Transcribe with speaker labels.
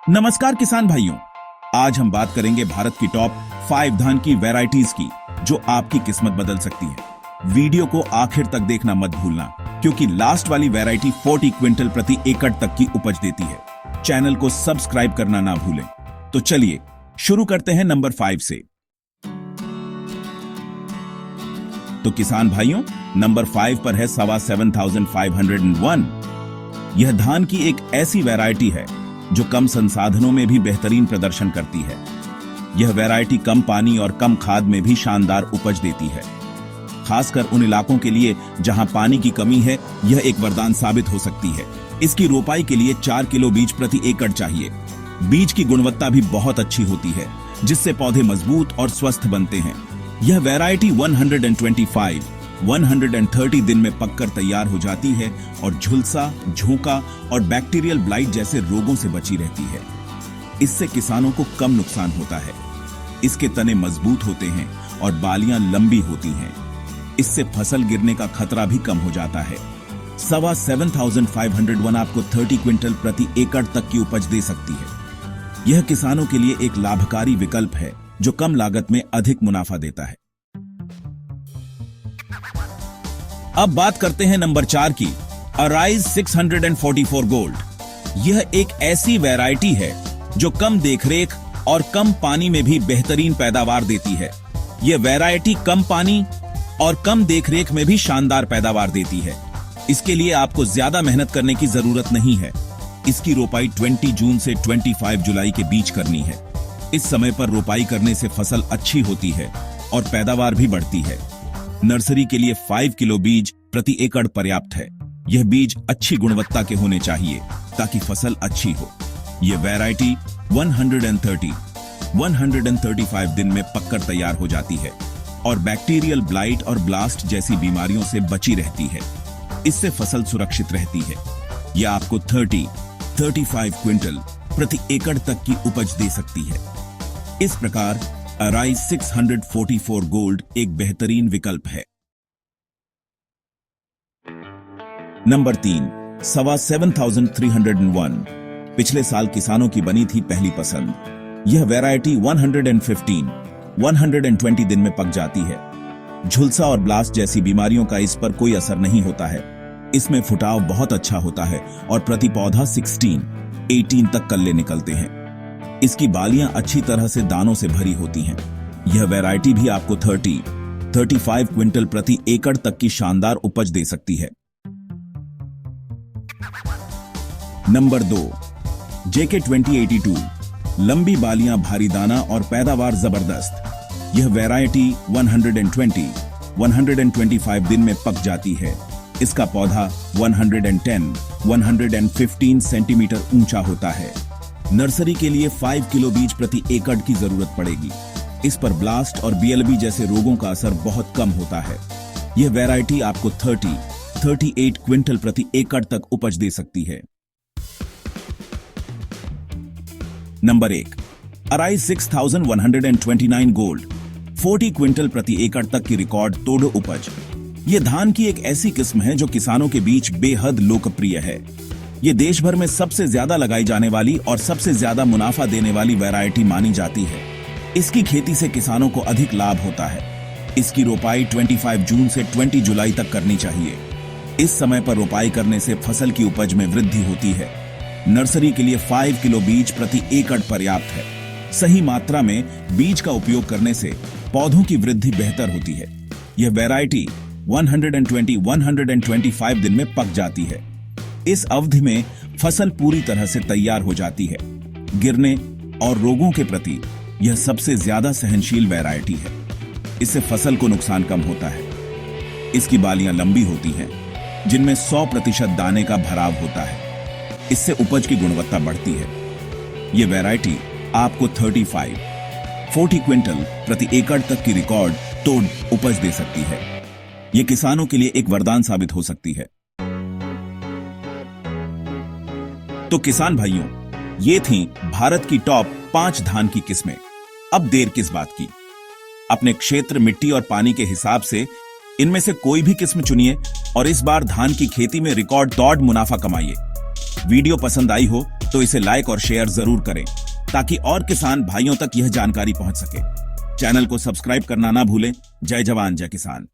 Speaker 1: नमस्कार किसान भाइयों, आज हम बात करेंगे भारत की टॉप 5 धान की वैरायटीज की जो आपकी किस्मत बदल सकती है। वीडियो को आखिर तक देखना मत भूलना क्योंकि लास्ट वाली वैरायटी 40 क्विंटल प्रति एकड़ तक की उपज देती है। चैनल को सब्सक्राइब करना ना भूलें। तो चलिए शुरू करते हैं नंबर 5 से। तो किसान भाइयों, नंबर 5 पर है सवा 7501। यह धान की एक ऐसी वैरायटी है जो कम संसाधनों में भी बेहतरीन प्रदर्शन करती है। यह वैरायटी कम पानी और कम खाद में भी शानदार उपज देती है। खासकर उन इलाकों के लिए जहां पानी की कमी है, यह एक वरदान साबित हो सकती है। इसकी रोपाई के लिए 4 किलो बीज प्रति एकड़ चाहिए। बीज की गुणवत्ता भी बहुत अच्छी होती है, जिससे पौधे मजबूत और स्वस्थ बनते हैं। यह वैरायटी 125, 130 दिन में पककर तैयार हो जाती है और झुलसा, झोंका और बैक्टीरियल ब्लाइट जैसे रोगों से बची रहती है। इससे किसानों को कम नुकसान होता है। इसके तने मजबूत होते हैं और बालियां लंबी होती हैं। इससे फसल गिरने का खतरा भी कम हो जाता है। सवा 7501 आपको 30 क्विंटल प्रति एकड़ तक की उपज दे सकती है। यह किसानों के लिए एक लाभकारी विकल्प है जो कम लागत में अधिक मुनाफा देता है। अब बात करते हैं नंबर 4 की, अराइज 644 गोल्ड। यह एक ऐसी वैरायटी है जो कम देखरेख और कम पानी में भी बेहतरीन पैदावार देती है। यह वैरायटी कम पानी और कम देखरेख में भी शानदार पैदावार देती है। इसके लिए आपको ज्यादा मेहनत करने की जरूरत नहीं है। इसकी रोपाई 20 जून से 25 जुलाई के बीच करनी है। इस समय पर रोपाई करने से फसल अच्छी होती है और पैदावार भी बढ़ती है। नर्सरी के लिए 5 किलो बीज प्रति एकड़ पर्याप्त है। यह बीज अच्छी गुणवत्ता के होने चाहिए ताकि फसल अच्छी हो। यह वैरायटी 135 दिन में पककर तैयार हो जाती है और बैक्टीरियल ब्लाइट और ब्लास्ट जैसी बीमारियों से बची रहती है। इससे फसल सुरक्षित रहती है। यह आपको 35 क्विंटल प्रति एकड़ तक की उपज दे सकती है। इस प्रकार अराइज 644 गोल्ड एक बेहतरीन विकल्प है। नंबर 3, सवा 7301 पिछले साल किसानों की बनी थी पहली पसंद। यह वैरायटी 120 दिन में पक जाती है। झुलसा और ब्लास्ट जैसी बीमारियों का इस पर कोई असर नहीं होता है। इसमें फुटाव बहुत अच्छा होता है और प्रति पौधा 18 तक कल्ले निकलते हैं। इसकी बालियां अच्छी तरह से दानों से भरी होती हैं। यह वैरायटी भी आपको 35 क्विंटल प्रति एकड़ तक की शानदार उपज दे सकती है। Number 2, JK 2082। लंबी बालियां, भारी दाना और पैदावार जबरदस्त। यह वैरायटी 125 दिन में पक जाती है। इसका पौधा 115 सेंटीमीटर ऊंचा होता है। नर्सरी के लिए 5 किलो बीज प्रति एकड़ की जरूरत पड़ेगी। इस पर ब्लास्ट और BLB जैसे रोगों का असर बहुत कम होता है। यह वैरायटी आपको 38 क्विंटल प्रति एकड़ तक उपज दे सकती है। Number 1, arise 6129 gold. 40 क्विंटल प्रति एकड़ तक की रिकॉर्ड तोड़ उपज। यह धान की एक ऐसी किस्म है जो किसानों के बीच बेहद लोकप्रिय है। ये देश भर में सबसे ज्यादा लगाई जाने वाली और सबसे ज्यादा मुनाफा देने वाली वैरायटी मानी जाती है। इसकी खेती से किसानों को अधिक लाभ होता है। इसकी रोपाई 25 जून से 20 जुलाई तक करनी चाहिए। इस समय पर रोपाई करने से फसल की उपज में वृद्धि होती है। नर्सरी के लिए 5 किलो बीज प्रति एकड़ पर्याप्त है। सही मात्रा में बीज का उपयोग करने से पौधों की वृद्धि बेहतर होती है। यह वैरायटी 125 दिन में पक जाती है। इस अवधि में फसल पूरी तरह से तैयार हो जाती है। गिरने और रोगों के प्रति यह सबसे ज्यादा सहनशील वैरायटी है। इससे फसल को नुकसान कम होता है। इसकी बालियां लंबी होती हैं, जिनमें 100% दाने का भराव होता है। इससे उपज की गुणवत्ता बढ़ती है। यह वैरायटी आपको 40 क्विंटल प्रति एकड़ तक की रिकॉर्ड तोड़ उपज दे सकती है। यह किसानों के लिए एक वरदान साबित हो सकती है। तो किसान भाइयों, ये थी भारत की टॉप 5 धान की किस्में। अब देर किस बात की, अपने क्षेत्र, मिट्टी और पानी के हिसाब से इनमें से कोई भी किस्म चुनिए और इस बार धान की खेती में रिकॉर्ड तोड़ मुनाफा कमाइए। वीडियो पसंद आई हो तो इसे लाइक और शेयर जरूर करें ताकि और किसान भाइयों तक यह जानकारी पहुंच सके। चैनल को सब्सक्राइब करना ना भूलें। जय जवान जय किसान।